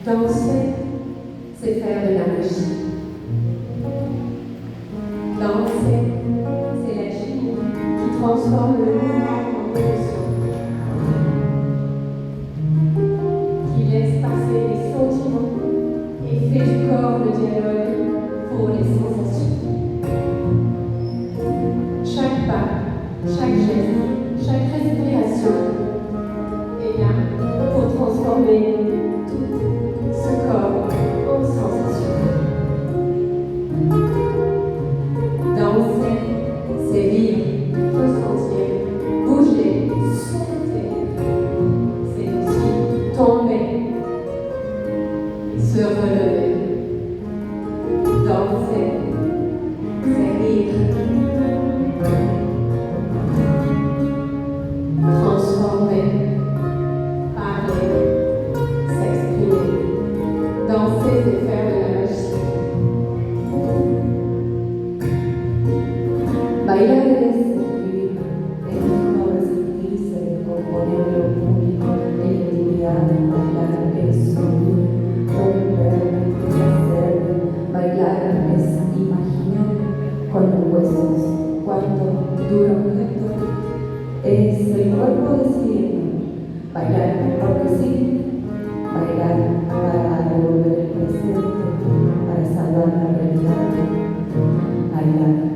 Danser, c'est faire de la magie. Danser, c'est la chimie qui transforme le mouvement en émotion, qui laisse passer les sentiments et fait du corps le dialogue pour les sensations. Chaque pas, chaque geste, chaque respiration est là pour transformer tout ce corps en sensation. Danser, c'est vivre, ressentir, bouger, sauter. C'est aussi tomber et se relever. Danser, c'est rire, transformer, parler, s'exprimer. Danser, c'est faire de la magie. Bailar es escribir, es no resistirse, componer lo público, en intimidad, bailar es subir, romper, hacer, bailar es imaginar con los huesos, cuánto dura un gesto, es el cuerpo decidiendo, bailar porque sí, bailar para devolver el presente, para salvar la realidad, bailar.